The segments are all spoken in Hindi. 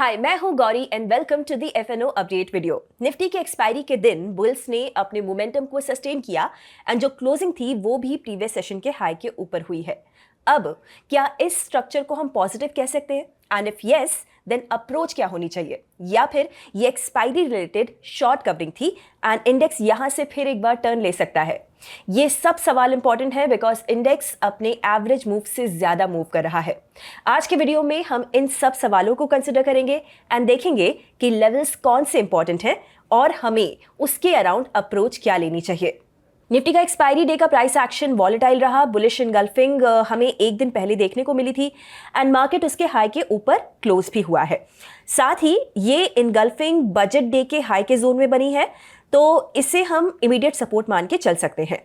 हाय, मैं हूं Gauri and welcome to the F and O update video. Nifty के एक्सपायरी के दिन बुल्स ने अपने मोमेंटम को सस्टेन किया एंड जो क्लोजिंग थी वो भी प्रीवियस सेशन के हाई के ऊपर हुई है। अब क्या इस स्ट्रक्चर को हम पॉजिटिव कह सकते हैं? And if yes, then approach क्या होनी चाहिए? या फिर ये एक्सपायरी रिलेटेड शॉर्ट कवरिंग थी एंड इंडेक्स यहां से फिर एक बार टर्न ले सकता है? ये सब सवाल इंपॉर्टेंट है बिकॉज इंडेक्स अपने एवरेज मूव से ज्यादा मूव कर रहा है। आज के वीडियो में हम इन सब सवालों को कंसिडर करेंगे एंड देखेंगे कि लेवल्स कौन से इंपॉर्टेंट हैं और हमें उसके अराउंड अप्रोच क्या लेनी चाहिए। निफ्टी का एक्सपायरी डे का प्राइस एक्शन वॉलेटाइल रहा। बुलिश इनगल्फिंग हमें एक दिन पहले देखने को मिली थी एंड मार्केट उसके हाई के ऊपर क्लोज भी हुआ है। साथ ही ये इनगल्फिंग बजट डे के हाई के जोन में बनी है, तो इसे हम इमीडिएट सपोर्ट मान के चल सकते हैं।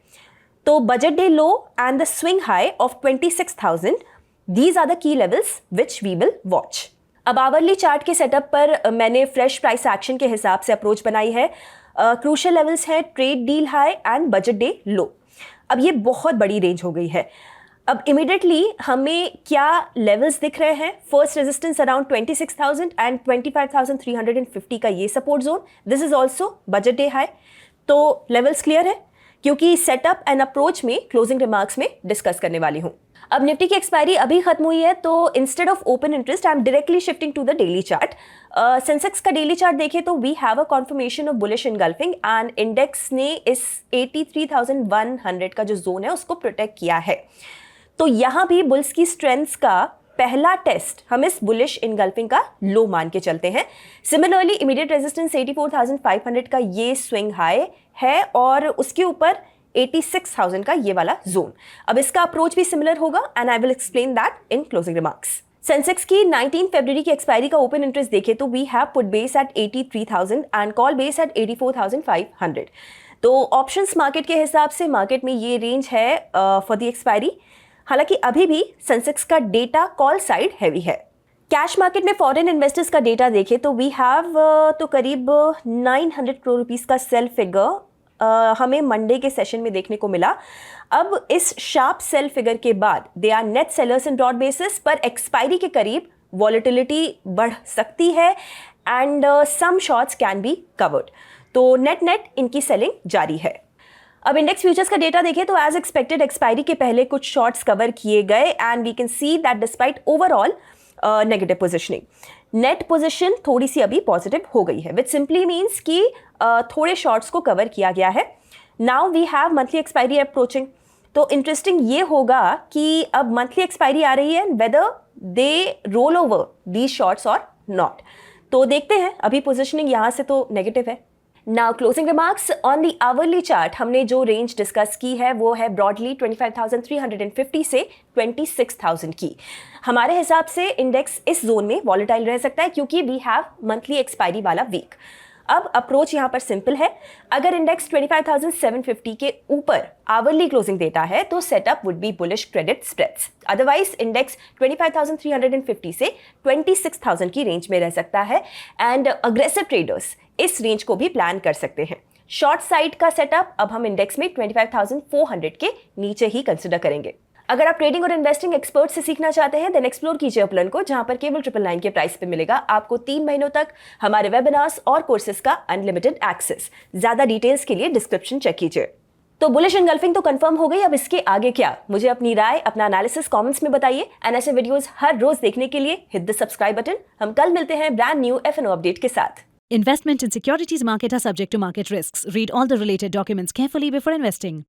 तो budget day low and the swing high of 26,000, these are the key levels which we will watch. अब आवरली चार्ट के सेटअप पर मैंने फ्रेश प्राइस एक्शन के हिसाब से अप्रोच बनाई है। क्रूशियल लेवल्स है trade deal high and budget day लो। अब ये बहुत बड़ी रेंज हो गई है। अब इमीडिएटली हमें क्या लेवल्स दिख रहे हैं? फर्स्ट रेजिस्टेंस अराउंड 26,000 एंड 25,350 का ये support zone. This is also budget day high. तो लेवल्स क्लियर है क्योंकि सेटअप एंड अप्रोच में क्लोजिंग रिमार्क्स में डिस्कस करने वाली हूं। अब निफ्टी की एक्सपायरी अभी खत्म हुई है, तो instead of open interest I am directly shifting to the daily chart. Sensex का डेली चार्ट देखें तो we have a confirmation of bullish engulfing and index ने इस 83,100 का जो जोन है उसको प्रोटेक्ट किया है। तो यहां भी बुल्स की स्ट्रेंथ्स का पहला टेस्ट हम इस बुलिश इनगल्फिंग का लो मान के चलते हैं। सिमिलरली इमीडिएट रेजिस्टेंस 84,500 का ये स्विंग हाई है और उसके ऊपर 86,000 का ये वाला जोन। अब इसका अप्रोच भी सिमिलर होगा and I will explain that in closing remarks. Sensex की 19 फरवरी की एक्सपायरी का ओपन इंटरेस्ट देखे तो we have put base at 83,000 and call base at 84,500। तो ऑप्शंस मार्केट के हिसाब से मार्केट में ये रेंज है फॉर द एक्सपायरी। हालांकि अभी भी सेंसेक्स का डेटा कॉल साइड हैवी है। कैश मार्केट में फॉरेन इन्वेस्टर्स का डेटा देखे तो वी हैव तो करीब 900 करोड़ रुपीस का सेल फिगर हमें मंडे के सेशन में देखने को मिला। अब इस शार्प सेल फिगर के बाद they are net sellers in broad basis, पर एक्सपायरी के करीब वॉलेटिलिटी बढ़ सकती है and some shorts can be covered. तो नेट नेट इनकी सेलिंग जारी है। अब इंडेक्स फ्यूचर्स का डेटा देखें तो एज एक्सपेक्टेड एक्सपायरी के पहले कुछ शॉर्ट्स कवर किए गए and we can see that despite overall negative positioning, net position थोड़ी सी अभी पॉजिटिव हो गई है, विच सिंपली मीन्स कि थोड़े शॉर्ट्स को कवर किया गया है। Now we have monthly expiry approaching. तो इंटरेस्टिंग ये होगा कि अब मंथली एक्सपायरी आ रही है whether they roll over these shorts और नॉट। तो देखते हैं, अभी पोजिशनिंग यहाँ से तो नेगेटिव है। Now closing remarks on the hourly chart. हमने जो रेंज डिस्कस की है वो है ब्रॉडली 25,350 से 26,000 की। हमारे हिसाब से इंडेक्स इस जोन में वॉलेटाइल रह सकता है क्योंकि वी हैव मंथली एक्सपायरी वाला वीक। अब अप्रोच यहां पर सिंपल है। अगर इंडेक्स 25,750 के ऊपर आवरली क्लोजिंग देता है तो setup would be bullish credit spreads. Otherwise index 25,350 से 26,000 की रेंज में रह सकता है एंड अग्रेसिव ट्रेडर्स इस रेंज को भी प्लान कर सकते हैं। शॉर्ट साइड का सेटअप अब हम इंडेक्स में 25,400 के नीचे ही कंसिडर करेंगे। अगर आप ट्रेडिंग और इन्वेस्टिंग एक्सपर्ट से सीखना चाहते हैं देन एक्सप्लोर कीजिए अपलन को, जहां पर केवल 999 के प्राइस पे मिलेगा आपको 3 महीनों तक हमारे वेबिनार्स और कोर्सेज का अनलिमिटेड एक्सेस। ज्यादा डिटेल्स के लिए डिस्क्रिप्शन चेक कीजिए। तो बुलिश इनगल्फिंग तो कंफर्म हो गई, अब इसके आगे क्या? मुझे अपनी राय, अपना एनालिसिस कमेंट्स में बताइए एंड ऐसे वीडियोस हर रोज देखने के लिए हिट द सब्सक्राइब बटन। हम कल मिलते हैं ब्रांड न्यू एफएनओ अपडेट के साथ। Investment in securities market are subject to market risks. Read all the related documents carefully before investing.